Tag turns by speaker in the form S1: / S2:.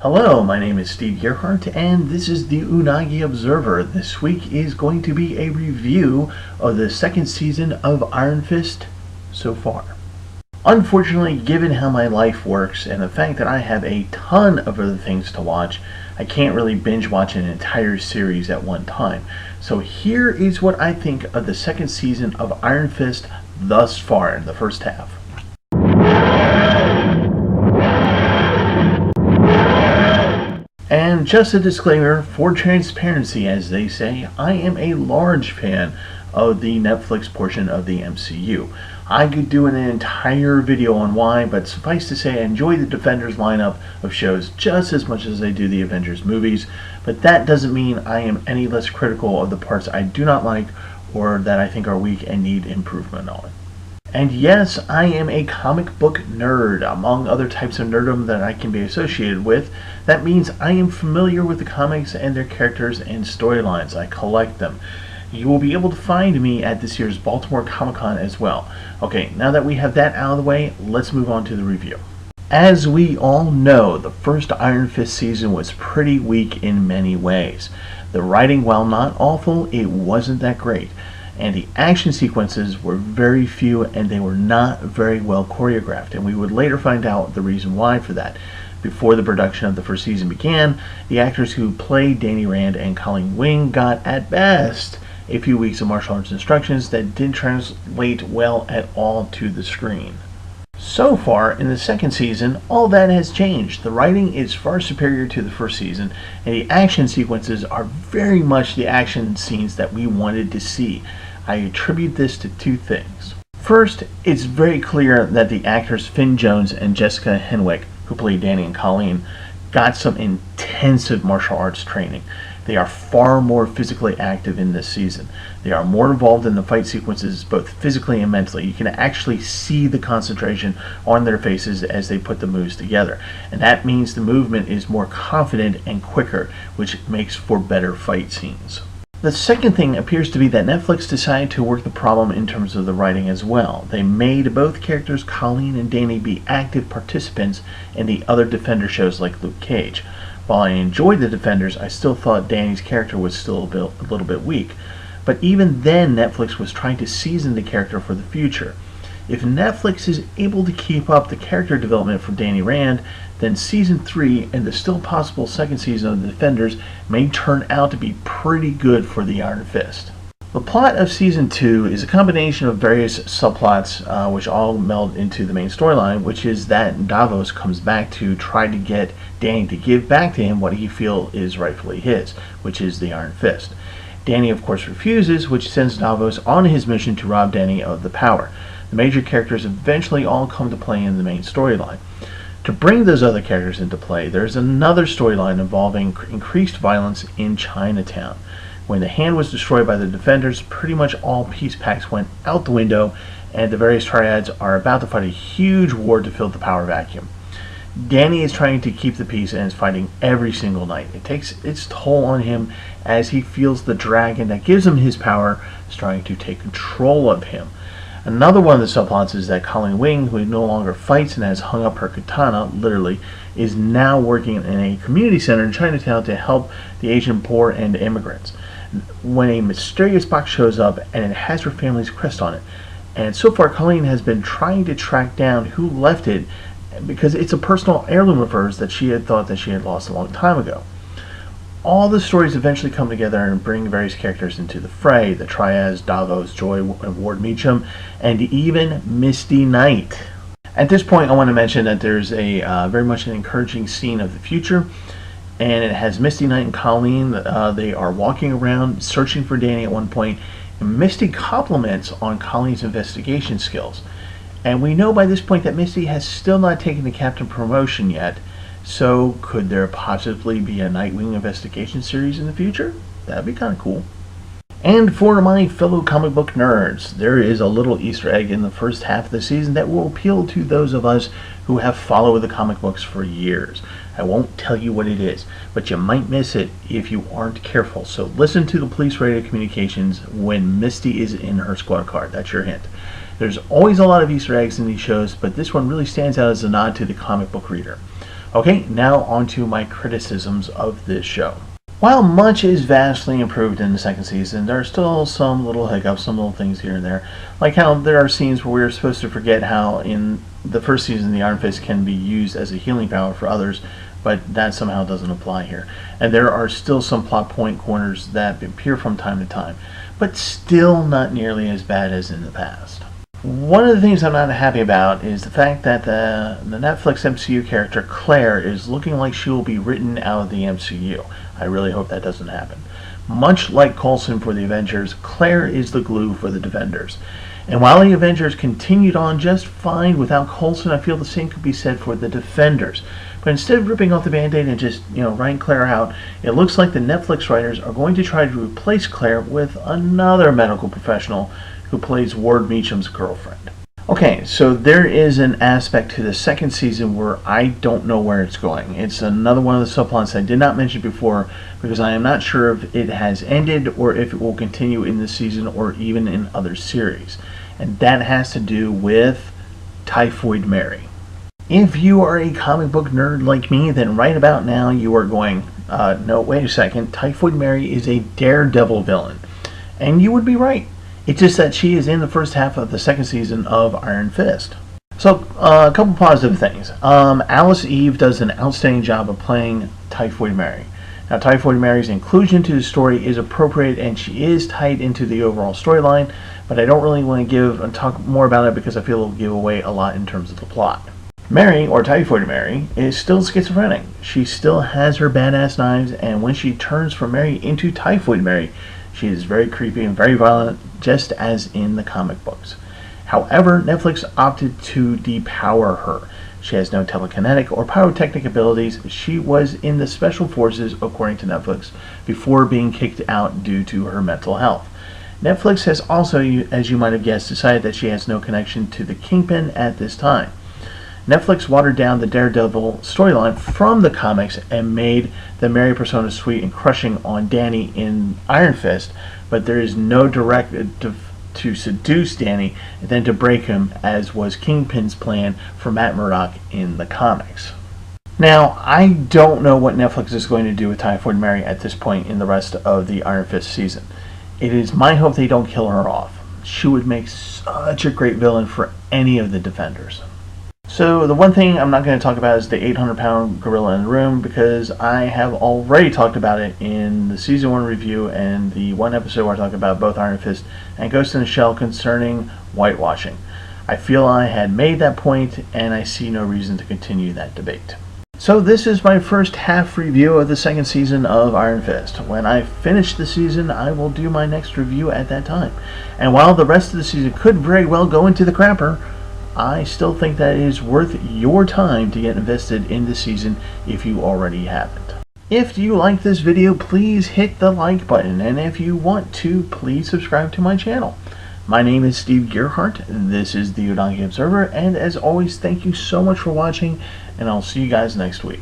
S1: Hello, my name is Steve Gerhardt, and this is the Unagi Observer. This week is going to be a review of the second season of Iron Fist so far. Unfortunately, given how my life works and the fact that I have a ton of other things to watch, I can't really binge watch an entire series at one time. So here is what I think of the second season of Iron Fist thus far in the first half. And just a disclaimer, for transparency as they say, I am a large fan of the Netflix portion of the MCU. I could do an entire video on why, but suffice to say I enjoy the Defenders lineup of shows just as much as I do the Avengers movies, but that doesn't mean I am any less critical of the parts I do not like or that I think are weak and need improvement on. And yes, I am a comic book nerd. Among other types of nerdom that I can be associated with, that means I am familiar with the comics and their characters and storylines. I collect them. You will be able to find me at this year's Baltimore Comic-Con as well. Okay, now that we have that out of the way, let's move on to the review. As we all know, the first Iron Fist season was pretty weak in many ways. The writing, while not awful, it wasn't that great. And the action sequences were very few and they were not very well choreographed, and we would later find out the reason why for that. Before the production of the first season began, the actors who played Danny Rand and Colleen Wing got, at best, a few weeks of martial arts instructions that didn't translate well at all to the screen. So far, in the second season, all that has changed. The writing is far superior to the first season, and the action sequences are very much the action scenes that we wanted to see. I attribute this to two things. First, it's very clear that the actors Finn Jones and Jessica Henwick, who played Danny and Colleen, got some intensive martial arts training. They are far more physically active in this season. They are more involved in the fight sequences both physically and mentally. You can actually see the concentration on their faces as they put the moves together. And that means the movement is more confident and quicker, which makes for better fight scenes. The second thing appears to be that Netflix decided to work the problem in terms of the writing as well. They made both characters, Colleen and Danny, be active participants in the other Defender shows like Luke Cage. While I enjoyed the Defenders, I still thought Danny's character was still a little bit weak. But even then, Netflix was trying to season the character for the future. If Netflix is able to keep up the character development for Danny Rand, then Season 3 and the still possible second season of the Defenders may turn out to be pretty good for the Iron Fist. The plot of Season 2 is a combination of various subplots which all meld into the main storyline, which is that Davos comes back to try to get Danny to give back to him what he feels is rightfully his, which is the Iron Fist. Danny of course refuses, which sends Davos on his mission to rob Danny of the power. The major characters eventually all come to play in the main storyline. To bring those other characters into play, there's another storyline involving increased violence in Chinatown. When the Hand was destroyed by the Defenders, pretty much all peace pacts went out the window, and the various triads are about to fight a huge war to fill the power vacuum. Danny is trying to keep the peace and is fighting every single night. It takes its toll on him as he feels the dragon that gives him his power is trying to take control of him. Another one of the subplots is that Colleen Wing, who no longer fights and has hung up her katana, literally, is now working in a community center in Chinatown to help the Asian poor and immigrants. When a mysterious box shows up and it has her family's crest on it, and so far Colleen has been trying to track down who left it because it's a personal heirloom of hers that she had thought that she had lost a long time ago. All the stories eventually come together and bring various characters into the fray: the Triads, Davos, Joy, and Ward Meacham, and even Misty Knight. At this point, I want to mention that there's a very much an encouraging scene of the future, and it has Misty Knight and Colleen. They are walking around searching for Danny at one point, and Misty compliments on Colleen's investigation skills. And we know by this point that Misty has still not taken the captain promotion yet, so could there possibly be a Nightwing investigation series in the future? That'd be kind of cool. And for my fellow comic book nerds, there is a little Easter egg in the first half of the season that will appeal to those of us who have followed the comic books for years. I won't tell you what it is, but you might miss it if you aren't careful. So listen to the police radio communications when Misty is in her squad car. That's your hint. There's always a lot of Easter eggs in these shows, but this one really stands out as a nod to the comic book reader. Okay, now on to my criticisms of this show. While much is vastly improved in the second season, there are still some little hiccups, some little things here and there. Like how there are scenes where we're supposed to forget how in the first season the Iron Fist can be used as a healing power for others, but that somehow doesn't apply here. And there are still some plot point corners that appear from time to time, but still not nearly as bad as in the past. One of the things I'm not happy about is the fact that the Netflix MCU character Claire is looking like she will be written out of the MCU. I really hope that doesn't happen. Much like Coulson for the Avengers, Claire is the glue for the Defenders. And while the Avengers continued on just fine without Coulson, I feel the same could be said for the Defenders. But instead of ripping off the Band-Aid and just, writing Claire out, it looks like the Netflix writers are going to try to replace Claire with another medical professional who plays Ward Meacham's girlfriend. Okay, so there is an aspect to the second season where I don't know where it's going. It's another one of the subplots I did not mention before because I am not sure if it has ended or if it will continue in this season or even in other series. And that has to do with Typhoid Mary. If you are a comic book nerd like me, then right about now you are going, no, wait a second, Typhoid Mary is a Daredevil villain. And you would be right. It's just that she is in the first half of the second season of Iron Fist. So, a couple positive things. Alice Eve does an outstanding job of playing Typhoid Mary. Now, Typhoid Mary's inclusion to the story is appropriate and she is tied into the overall storyline, but I don't really want to talk more about it because I feel it will give away a lot in terms of the plot. Mary, or Typhoid Mary, is still schizophrenic. She still has her badass knives, and when she turns from Mary into Typhoid Mary, she is very creepy and very violent, just as in the comic books. However, Netflix opted to depower her. She has no telekinetic or pyrotechnic abilities. She was in the Special Forces, according to Netflix, before being kicked out due to her mental health. Netflix has also, as you might have guessed, decided that she has no connection to the Kingpin at this time. Netflix watered down the Daredevil storyline from the comics and made the Mary persona sweet and crushing on Danny in Iron Fist, but there is no directive to seduce Danny and then to break him, as was Kingpin's plan for Matt Murdock in the comics. Now, I don't know what Netflix is going to do with Typhoid Mary at this point in the rest of the Iron Fist season. It is my hope they don't kill her off. She would make such a great villain for any of the Defenders. So the one thing I'm not going to talk about is the 800-pound gorilla in the room, because I have already talked about it in the Season 1 review and the one episode where I talked about both Iron Fist and Ghost in the Shell concerning whitewashing. I feel I had made that point and I see no reason to continue that debate. So this is my first half review of the second season of Iron Fist. When I finish the season, I will do my next review at that time. And while the rest of the season could very well go into the crapper, I still think that it is worth your time to get invested in the season if you already haven't. If you like this video, please hit the like button, and if you want to, please subscribe to my channel. My name is Steve Gearhart, this is the Udonki Observer, and as always, thank you so much for watching, and I'll see you guys next week.